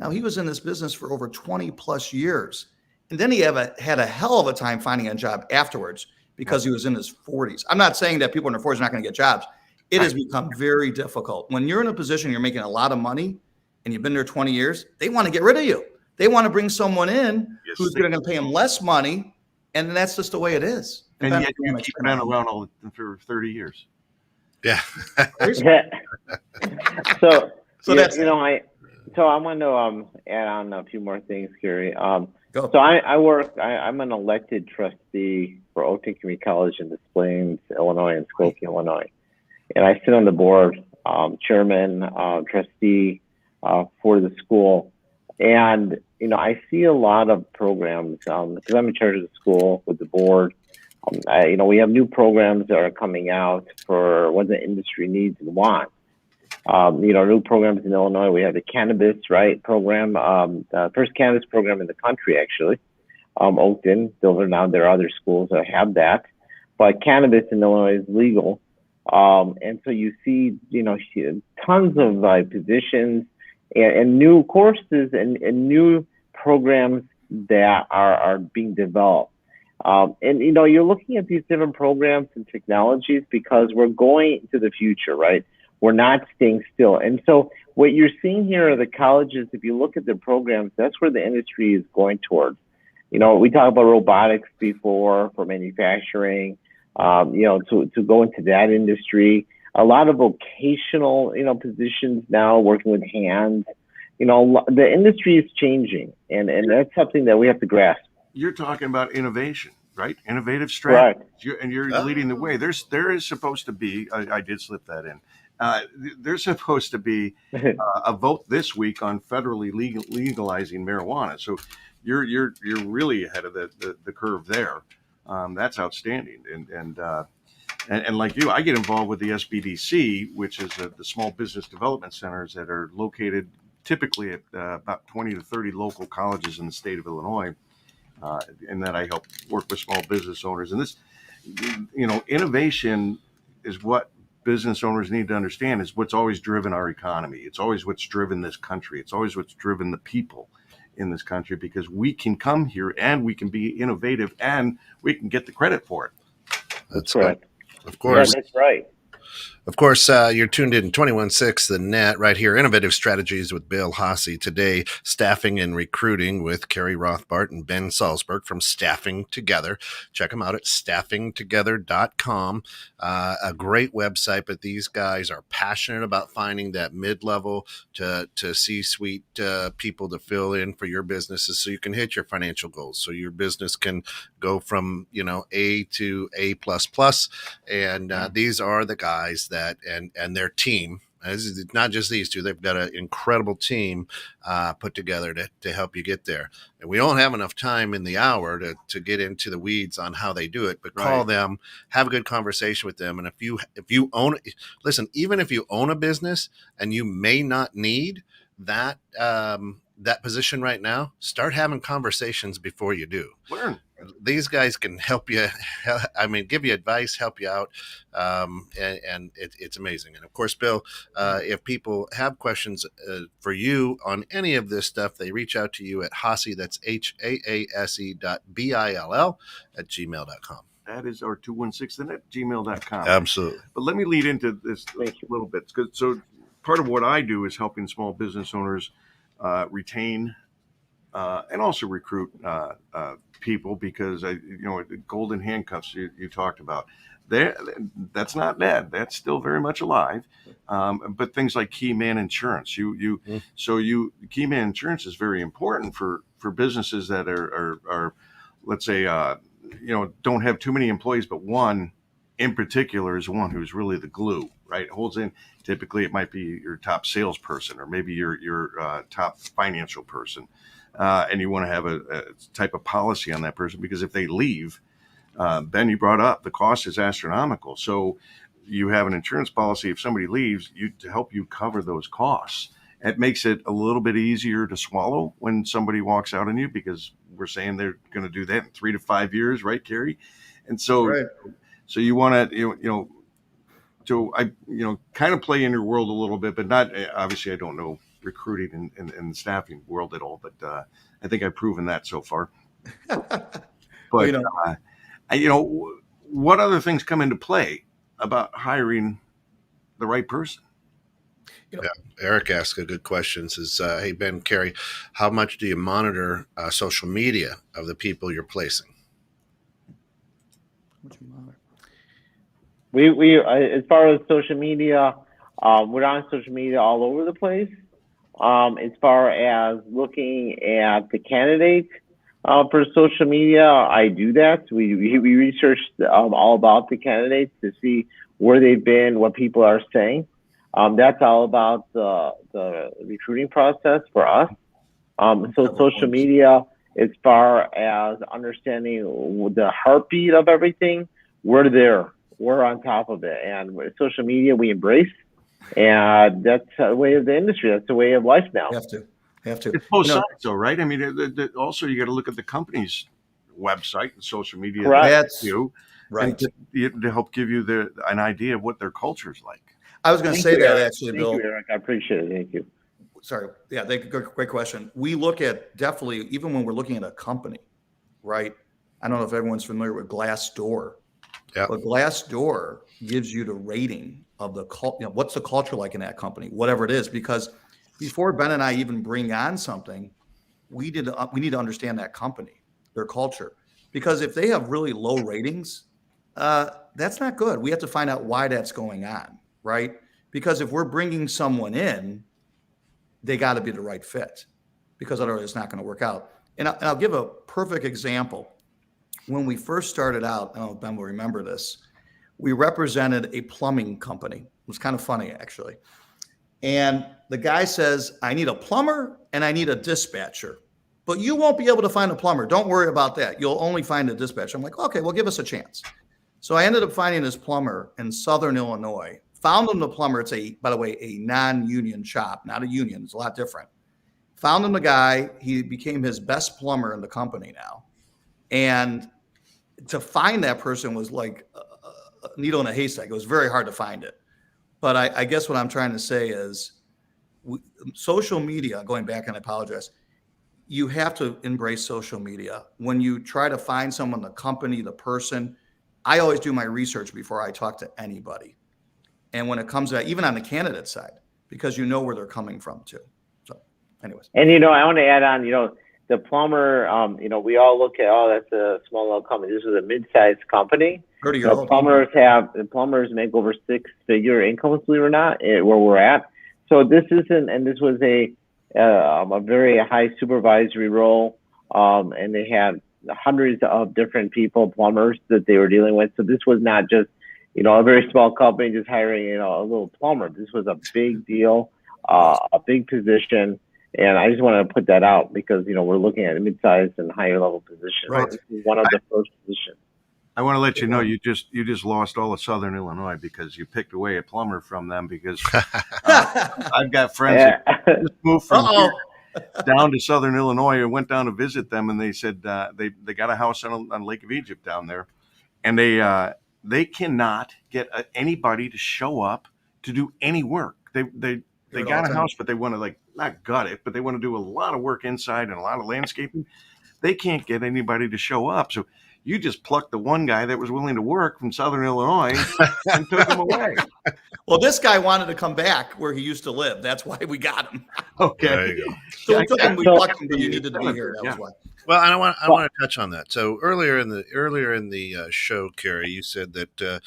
Now, he was in this business for over 20 plus years. And then he had a hell of a time finding a job afterwards, because he was in his 40s. I'm not saying that people in their 40s are not going to get jobs. It has become very difficult. When you're in a position, you're making a lot of money, and you've been there 20 years, they want to get rid of you. They want to bring someone in who's going to pay them less money, and that's just the way it is. And yet you've been around for 30 years. Yeah. So that's So I want to add on a few more things, Gary. Go. So I'm an elected trustee for Oakton Community College in Des Plaines, Illinois, and Skokie, Illinois. And I sit on the board, chairman, trustee for the school. And, I see a lot of programs, because I'm in charge of the school with the board. We have new programs that are coming out for what the industry needs and wants. New programs in Illinois. We have the cannabis, program, the first cannabis program in the country, actually. Oakton, there are other schools that have that, but cannabis in Illinois is legal. And so you see, tons of positions and new courses and new programs that are being developed. And you're looking at these different programs and technologies because we're going to the future, right? We're not staying still. And so what you're seeing here are the colleges, if you look at the programs, that's where the industry is going towards. We talked about robotics before for manufacturing, to go into that industry. A lot of vocational, positions now, working with hands. The industry is changing, and that's something that we have to grasp. You're talking about innovation, right? Innovative strategies. Right. You're leading the way. There is supposed to be, I did slip that in. There's supposed to be a vote this week on federally legalizing marijuana. So you're really ahead of the curve there. That's outstanding. And like you, I get involved with the SBDC, which is the small business development centers that are located typically at about 20 to 30 local colleges in the state of Illinois. And that I help work with small business owners. And this, innovation is what business owners need to understand, is what's always driven our economy. It's always what's driven this country. It's always what's driven the people in this country, because we can come here and we can be innovative and we can get the credit for it. That's correct. Of course. Yeah, that's right. Of course, you're tuned in 21.6 The Net right here. Innovative Strategies with Bill Hasse. Today, Staffing and Recruiting with Carrie Rothbart and Ben Salzberg from Staffing Together. Check them out at staffingtogether.com. A great website, but these guys are passionate about finding that mid-level to C-suite people to fill in for your businesses so you can hit your financial goals, so your business can go from, A to A++. And these are the guys that and their team It's not just these two. They've got an incredible team put together to help you get there. And we don't have enough time in the hour to get into the weeds on how they do it, but call them, have a good conversation with them. And if you own, listen, even if you own a business and you may not need that, that position right now, start having conversations before you do. Learn. These guys can help you. I mean, give you advice, help you out, and it's amazing. And of course, Bill, if people have questions for you on any of this stuff, they reach out to you at Haase. That's HAASE.BILL at gmail.com. That is our 216 at gmail.com. Absolutely. But let me lead into this a little bit. So part of what I do is helping small business owners retain and also recruit people, because the golden handcuffs you talked about, that's not dead. That's still very much alive. But things like Keyman Insurance, Keyman Insurance is very important for businesses that are let's say don't have too many employees, but one in particular is one who's really the glue, right? Holds in. Typically, it might be your top salesperson, or maybe your top financial person, and you want to have a type of policy on that person, because if they leave, Ben, you brought up the cost is astronomical. So you have an insurance policy. If somebody leaves, to help you cover those costs. It makes it a little bit easier to swallow when somebody walks out on you, because we're saying they're going to do that in 3 to 5 years, right, Carrie? And so, so you want to, kind of play in your world a little bit, but not, obviously I don't know recruiting and the staffing world at all, but I think I've proven that so far. But, what other things come into play about hiring the right person? Eric asked a good question. Says, hey, Ben, Carrie, how much do you monitor social media of the people you're placing? We as far as social media, we're on social media all over the place. As far as looking at the candidates for social media, I do that. We researched all about the candidates to see where they've been, what people are saying. That's all about the recruiting process for us. So social media, as far as understanding the heartbeat of everything, we're there. We're on top of it. And with social media, we embrace. And that's the way of the industry. That's the way of life now. Have to. It's both sides, though, right? I mean, also you got to look at the company's website and social media. Correct. Right. To help give you an idea of what their culture is like. I was going to say that, actually, Bill. Thank you, Eric. I appreciate it. Thank you. Sorry. Yeah, great question. We look at, definitely, even when we're looking at a company, right? I don't know if everyone's familiar with Glassdoor. Yeah. But Glassdoor gives you the rating of the what's the culture like in that company, whatever it is. Because before Ben and I even bring on something, we need to understand that company, their culture. Because if they have really low ratings, that's not good. We have to find out why that's going on, right? Because if we're bringing someone in, they got to be the right fit, because otherwise it's not going to work out. And I'll give a perfect example. When we first started out, I don't know if Ben will remember this, we represented a plumbing company. It was kind of funny, actually. And the guy says, I need a plumber and I need a dispatcher, but you won't be able to find a plumber. Don't worry about that. You'll only find a dispatcher. I'm like, okay, well, give us a chance. So I ended up finding this plumber in Southern Illinois. Found him the plumber. It's by the way, a non-union shop, not a union. It's a lot different. Found him the guy. He became his best plumber in the company now. And to find that person was like a needle in a haystack. It was very hard to find it. But I guess what I'm trying to say is social media, going back, and I apologize, you have to embrace social media. When you try to find someone, the company, the person, I always do my research before I talk to anybody. And when it comes to that, even on the candidate side, because you know where they're coming from too. So anyways. And, I want to add on, the plumber, we all look at, that's a small little company. This is a mid-sized company. Plumbers make over 6-figure incomes, believe it or not, where we're at. So this was a very high supervisory role. And they had hundreds of different people, plumbers, that they were dealing with. So this was not just a very small company just hiring, a little plumber. This was a big deal, a big position. And I just wanted to put that out because, we're looking at mid-sized and higher level positions. Right. This is one of the first positions. I want to let you know you just lost all of Southern Illinois because you picked away a plumber from them because I've got friends that just moved from here down to Southern Illinois and went down to visit them, and they said they got a house on Lake of Egypt down there, and they cannot get anybody to show up to do any work. They got a house, but they want to not gut it, but they want to do a lot of work inside and a lot of landscaping. They can't get anybody to show up. So you just plucked the one guy that was willing to work from Southern Illinois and took him away. Well, this guy wanted to come back where he used to live. That's why we got him. Okay. There you go. So we took him, we plucked him, but you needed to be here. That was why. Well, I want to touch on that. So earlier in the show, Carrie, you said that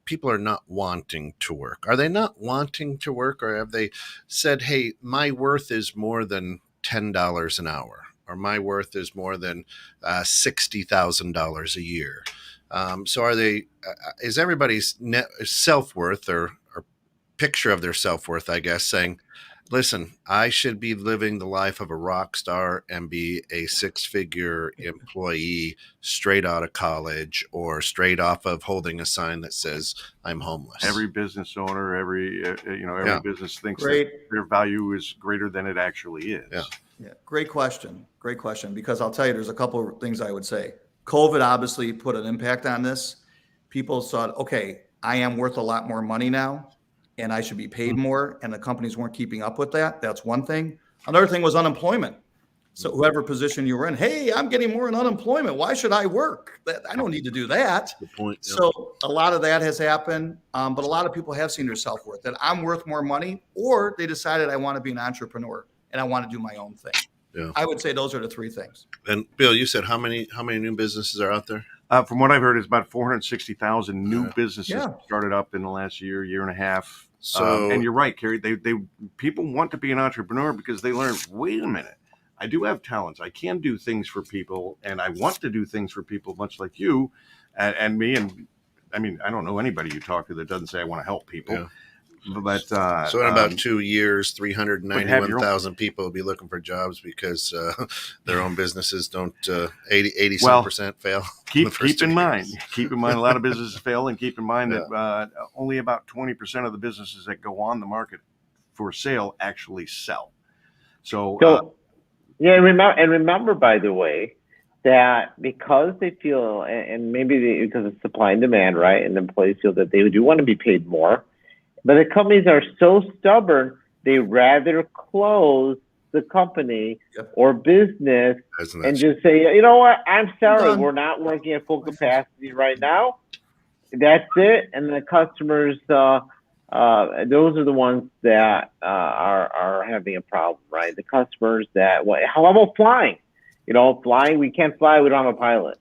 people are not wanting to work. Are they not wanting to work, or have they said, "Hey, my worth is more than $10 an hour, or my worth is more than $60,000 a year"? So are they? Is everybody's self-worth or picture of their self-worth, I guess, saying, listen, I should be living the life of a rock star and be a six-figure employee straight out of college or straight off of holding a sign that says I'm homeless? Every business owner, every business thinks Great. that their value is greater than it actually is. Yeah. Great question. Because I'll tell you, there's a couple of things I would say. COVID obviously put an impact on this. People thought, okay, I am worth a lot more money now, and I should be paid more, and the companies weren't keeping up with that. That's one thing. Another thing was unemployment. So whoever position you were in, hey, I'm getting more in unemployment. Why should I work? I don't need to do that. Good point. Yeah. So a lot of that has happened, but a lot of people have seen their self-worth, that I'm worth more money, or they decided I want to be an entrepreneur and I want to do my own thing. Yeah. I would say those are the three things. And Bill, you said how many new businesses are out there? From what I've heard, it's about 460,000 new businesses started up in the last year and a half. So, and you're right, Carrie. People want to be an entrepreneur because they learn, wait a minute, I do have talents. I can do things for people, and I want to do things for people, much like you and me. And I mean, I don't know anybody you talk to that doesn't say I want to help people. Yeah. But so in about 2 years, 391,000 people will be looking for jobs because their own businesses don't 80% fail. Keep in mind, a lot of businesses fail, and keep in mind that only about 20% of the businesses that go on the market for sale actually sell. So remember, by the way, that because they feel, and maybe because of supply and demand, right, and employees feel that they do want to be paid more. But the companies are so stubborn, they rather close the company or business and just say, you know what, I'm sorry, we're not working at full capacity right now. That's it. And the customers, those are the ones that are having a problem, right? The customers that, how about flying? Flying, we can't fly, we don't have a pilot.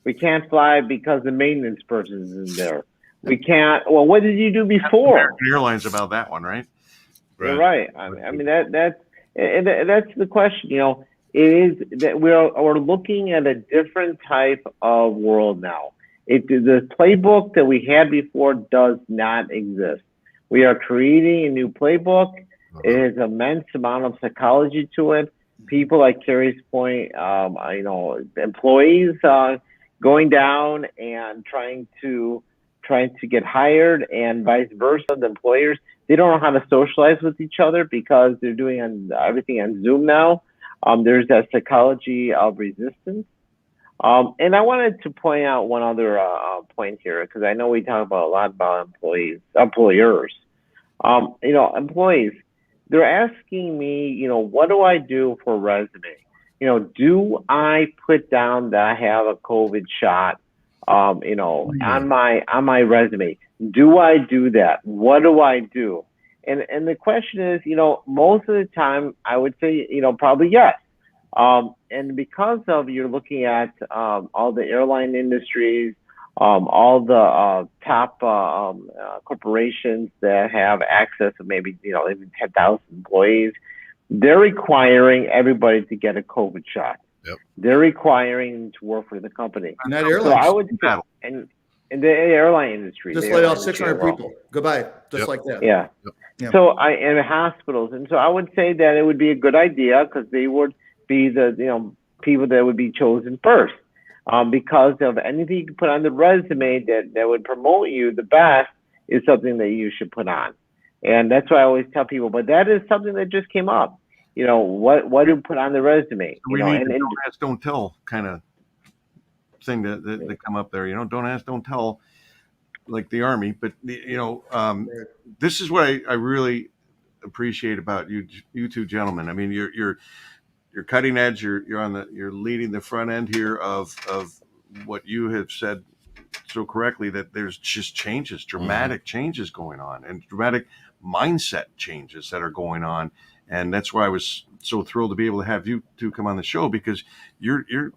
We can't fly because the maintenance person isn't there. We can't. Well, what did you do before? American Airlines about that one, right? Right. I mean that's the question. It is that we're looking at a different type of world now. The playbook that we had before does not exist. We are creating a new playbook. It has immense amount of psychology to it. People, like Carrie's point, employees going down and trying to get hired, and vice versa. The employers, they don't know how to socialize with each other because they're doing everything on Zoom now. There's that psychology of resistance. And I wanted to point out one other point here, because I know we talk a lot about employers. Employees, they're asking me, what do I do for a resume? Do I put down that I have a COVID shot? On my resume, do I do that? What do I do? And the question is, most of the time I would say, probably yes. And because of you're looking at all the airline industries, all the top corporations that have access to maybe even 10,000 employees, they're requiring everybody to get a COVID shot. Yep. They're requiring them to work for the company. Not airlines. So I would say, in the airline industry. Just the laid airline off industry 600 as well. people. Goodbye. Just Yep. like that. Yeah. Yeah. So in hospitals, and so I would say that it would be a good idea because they would be the people that would be chosen first, because of anything you can put on the resume that would promote you the best is something that you should put on, and that's why I always tell people. But that is something that just came up. What to put on the resume. We need the don't ask, don't tell kind of thing that come up there. Don't ask, don't tell, like the Army. But this is what I really appreciate about you two gentlemen. I mean, you're cutting edge. You're leading the front end here of what you have said so correctly, that there's just changes, dramatic changes going on, and dramatic mindset changes that are going on. And that's why I was so thrilled to be able to have you two come on the show, because you're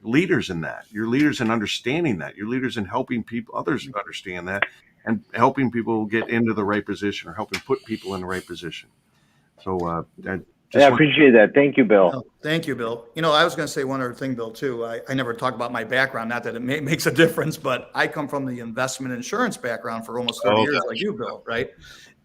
leaders in that. You're leaders in understanding that. You're leaders in helping others understand that, and helping people get into the right position, or helping put people in the right position. So I appreciate that. Thank you, Bill. Oh, thank you, Bill. I was going to say one other thing, Bill, too. I never talk about my background, not that it makes a difference, but I come from the investment insurance background for almost 30 years, like you, Bill, right?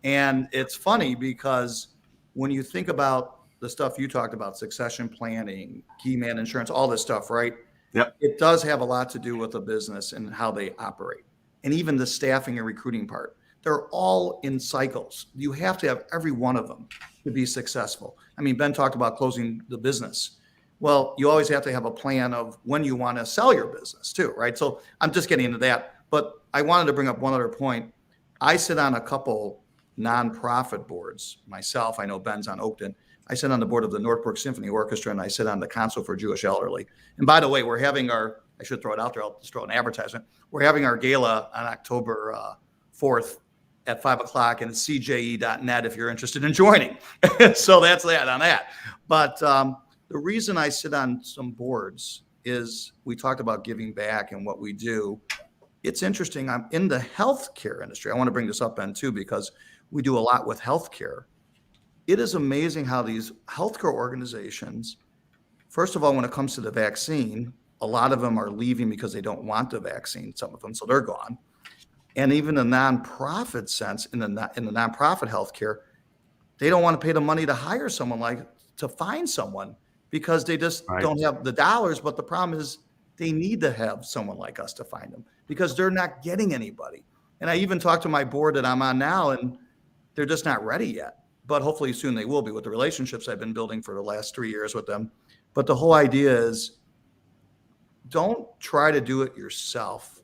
And it's funny because when you think about the stuff you talked about, succession planning, Keyman Insurance, all this stuff, right? Yep. It does have a lot to do with the business and how they operate, and even the staffing and recruiting part. They're all in cycles. You have to have every one of them to be successful. I mean, Ben talked about closing the business. Well, you always have to have a plan of when you want to sell your business too, right? So I'm just getting into that. But I wanted to bring up one other point. I sit on a couple nonprofit boards myself. I know Ben's on Oakton. I sit on the board of the Northbrook Symphony Orchestra, and I sit on the Council for Jewish Elderly. And by the way, we're having I should throw it out there, I'll just throw an advertisement. We're having our gala on October 4th at 5:00, and it's cje.net if you're interested in joining. So that's that on that. But the reason I sit on some boards is we talked about giving back and what we do. It's interesting. I'm in the healthcare industry. I want to bring this up, Ben, too, because we do a lot with healthcare. It is amazing how these healthcare organizations, first of all, when it comes to the vaccine, a lot of them are leaving because they don't want the vaccine, some of them, so they're gone. And even the nonprofit sense, in the nonprofit healthcare, they don't want to pay the money to hire someone to find someone, because they just don't have the dollars. But the problem is they need to have someone like us to find them, because they're not getting anybody. And I even talked to my board that I'm on now, and they're just not ready yet. But hopefully soon they will be, with the relationships I've been building for the last 3 years with them. But the whole idea is, don't try to do it yourself.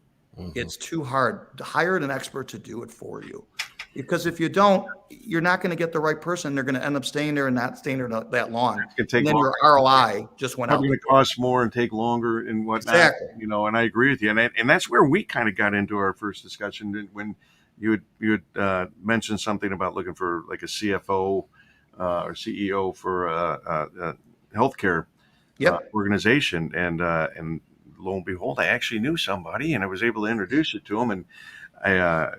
It's too hard. Hire an expert to do it for you, because if you don't, you're not going to get the right person. They're going to end up staying there and not staying there that long. And then your ROI just went out. It's going to cost more and take longer and whatnot. Exactly. And I agree with you. And that's where we kind of got into our first discussion, when you had mentioned something about looking for like a CFO or CEO for a healthcare organization, and lo and behold, I actually knew somebody, and I was able to introduce it to him. And I,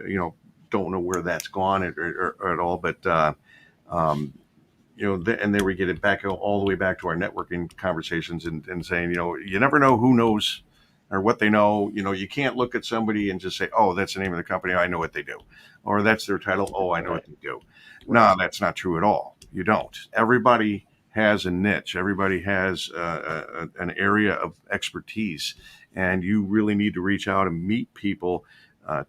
don't know where that's gone or at all, but and they were getting back all the way back to our networking conversations and saying, you never know who knows or what they know. You can't look at somebody and just say, oh, that's the name of the company, I know what they do, or that's their title, oh, I know what they do. No, that's not true at all. You don't. Everybody has a niche. Everybody has an area of expertise, and you really need to reach out and meet people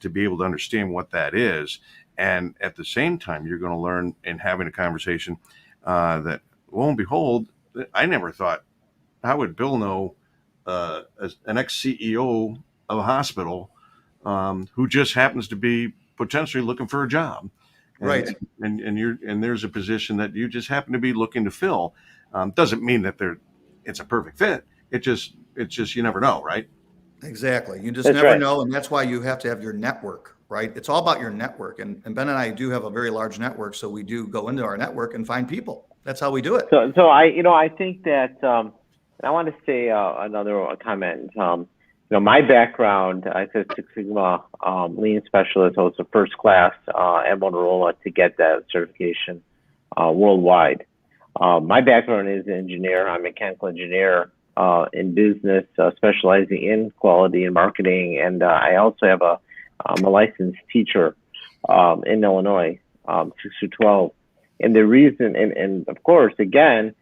to be able to understand what that is. And at the same time, you're going to learn in having a conversation that, lo and behold, I never thought, how would Bill know as an ex-CEO of a hospital who just happens to be potentially looking for a job? Right. And there's a position that you just happen to be looking to fill. Doesn't mean that it's a perfect fit. It's just you never know, right? Exactly. You just never know, and that's why you have to have your network, right? It's all about your network. And Ben and I do have a very large network, so we do go into our network and find people. That's how we do it. So I think that I want to say another comment. My background, I said Six Sigma lean specialist. I was a first class at Motorola to get that certification worldwide. My background is an engineer. I'm a mechanical engineer. in business, specializing in quality and marketing. And I also have I'm a licensed teacher in Illinois, 6 through 12. And the reason, and of course, again,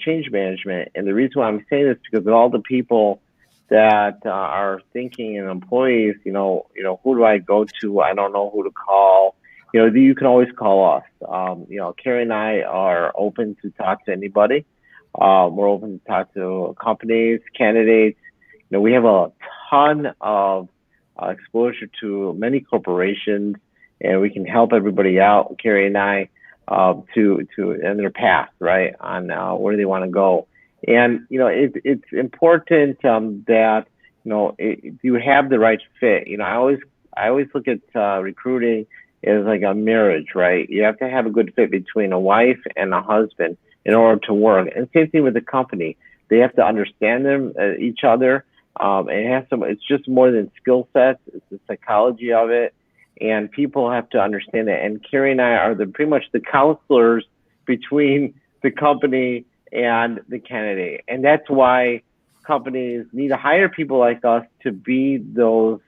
change management. And the reason why I'm saying this is because of all the people that are thinking and employees, who do I go to? I don't know who to call. You can always call us. Carrie and I are open to talk to anybody. We're open to talk to companies, candidates. We have a ton of exposure to many corporations, and we can help everybody out, Carrie and I, to in their path, right, on where they want to go. And it's important that you have the right fit. I always look at recruiting as like a marriage, right? You have to have a good fit between a wife and a husband in order to work. And same thing with the company. They have to understand each other. It's just more than skill sets. It's the psychology of it. And people have to understand that. And Carrie and I are pretty much the counselors between the company and the candidate. And that's why companies need to hire people like us to be those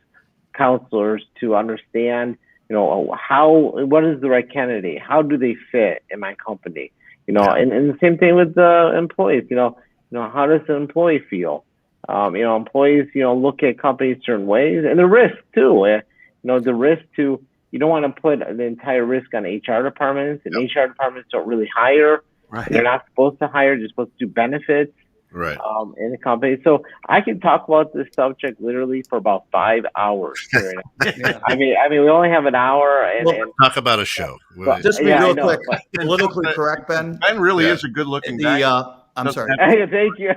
counselors, to understand, what is the right candidate? How do they fit in my company? And the same thing with the employees, how does the employee feel? Employees, look at companies certain ways, and the risk too. The risk to, you don't want to put the entire risk on HR departments, and HR departments don't really hire. Right. They're not supposed to hire. They're supposed to do benefits. Right. In the company. So I can talk about this subject literally for about 5 hours. Yeah. I mean, we only have an hour. And Talk about a show. Just be real quick, politically correct, Ben. Ben really is a good-looking guy. I'm sorry. Thank you.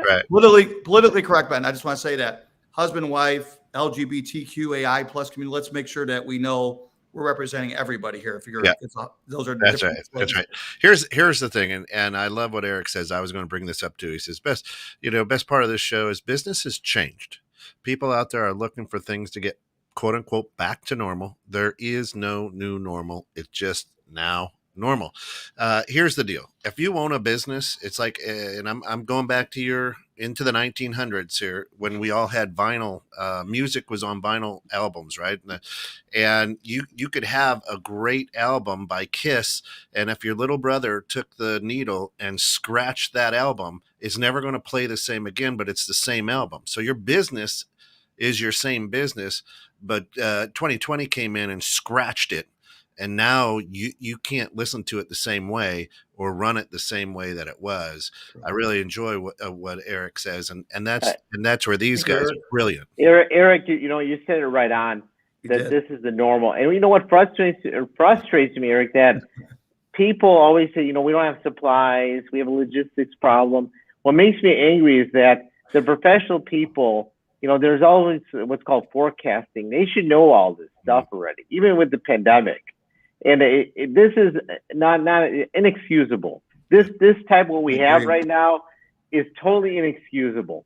Right. Politically correct, Ben. I just want to say that husband, wife, LGBTQAI plus community. Let's make sure that we know we're representing everybody here. That's right. Here's the thing, and I love what Eric says. I was going to bring this up too. He says best part of this show is business has changed. People out there are looking for things to get quote unquote back to normal. There is no new normal. It's just now normal. Here's the deal. If you own a business, it's like, and I'm going back to into the 1900s here, when we all had vinyl. Music was on vinyl albums, right? And you could have a great album by Kiss, and if your little brother took the needle and scratched that album, it's never going to play the same again, but it's the same album. So your business is your same business, but 2020 came in and scratched it. And now you can't listen to it the same way or run it the same way that it was. I really enjoy what Eric says, and that's where these guys are brilliant. Eric, you said it right on that this is the normal. And you know what frustrates me, Eric, that people always say, we don't have supplies, we have a logistics problem. What makes me angry is that the professional people, there's always what's called forecasting. They should know all this stuff already, even with the pandemic. And this is not inexcusable. This type of what we have right now is totally inexcusable.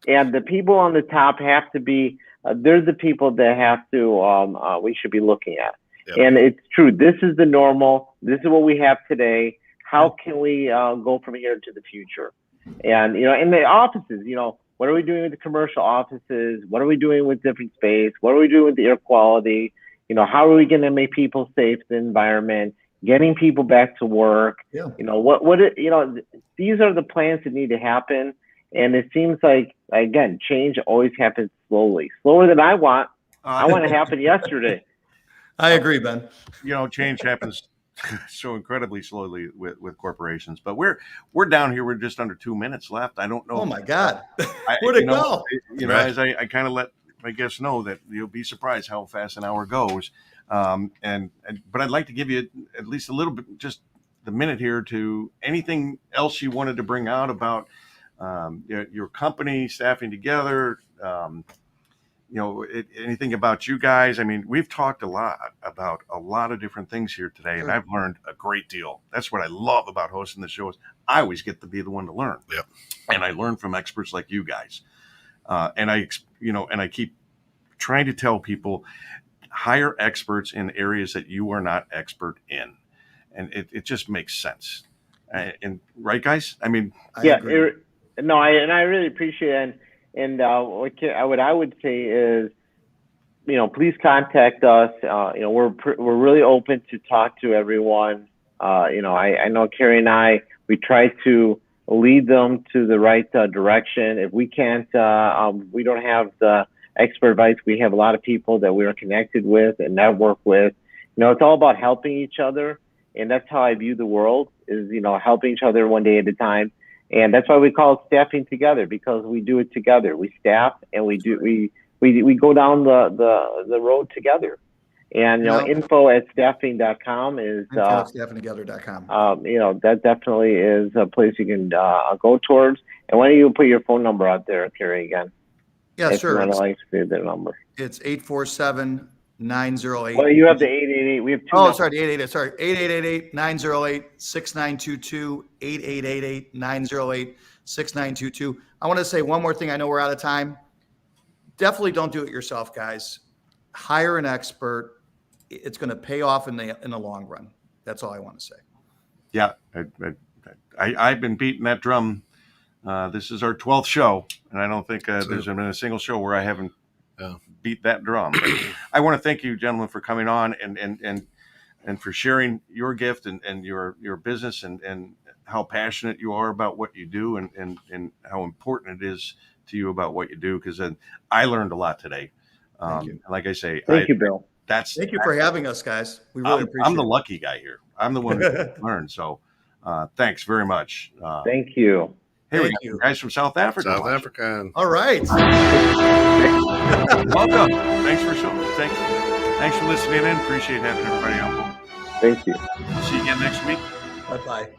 And the people on the top have to be, they're the people that have to, we should be looking at. Yep. And it's true. This is the normal. This is what we have today. How can we go from here to the future? And, in the offices, what are we doing with the commercial offices? What are we doing with different space? What are we doing with the air quality? How are we going to make people safe in the environment, getting people back to work? Yeah. These are the plans that need to happen. And it seems like, again, change always happens slowly, slower than I want. I want it to happen yesterday. I agree, Ben. Change happens so incredibly slowly with corporations, but we're down here. We're just under 2 minutes left. I don't know. Oh my God. Where'd it go? Right. As I kind of let my guests know that you'll be surprised how fast an hour goes. But I'd like to give you at least a little bit, just the minute here, to anything else you wanted to bring out about your company, staffing together, anything about you guys. I mean, we've talked a lot about a lot of different things here today, and I've learned a great deal. That's what I love about hosting the show, is I always get to be the one to learn. Yep. And I learn from experts like you guys. And I keep trying to tell people, hire experts in areas that you are not expert in. And it just makes sense. And right, guys? I mean, yeah, No, I really appreciate it. And what I would say is, please contact us. We're really open to talk to everyone. I know Carrie and we try to lead them to the right direction. If we can't, we don't have the expert advice. We have a lot of people that we are connected with and network with. It's all about helping each other, and that's how I view the world. Is helping each other one day at a time, and that's why we call it staffing together, because we do it together. We staff and we go down the road together. And info@staffing.com is staffingtogether.com. That definitely is a place you can go towards. And why don't you put your phone number out there, Carrie, again? Yeah, if sure. You like to say their number. It's 847-908. Well, you have the 888. We have two. Oh, sorry, the 888. Sorry, 8888-908-6922. 8888-908-6922. I want to say one more thing. I know we're out of time. Definitely don't do it yourself, guys. Hire an expert. It's going to pay off in the long run. That's all I want to say. Yeah, I've been beating that drum. This is our 12th show, and I don't think there's been a single show where I haven't beat that drum. I want to thank you, gentlemen, for coming on and for sharing your gift and your business and how passionate you are about what you do and how important it is to you about what you do. Because I learned a lot today. Thank you. Like I say, thank you, Bill. Thank you for having us, guys. We really appreciate it. I'm the lucky guy here. I'm the one who learned. So thanks very much. Thank you. Hey, we got you guys from South Africa. South Africa. All right. Welcome. Thanks for listening in. Appreciate having everybody on. Thank you. See you again next week. Bye-bye.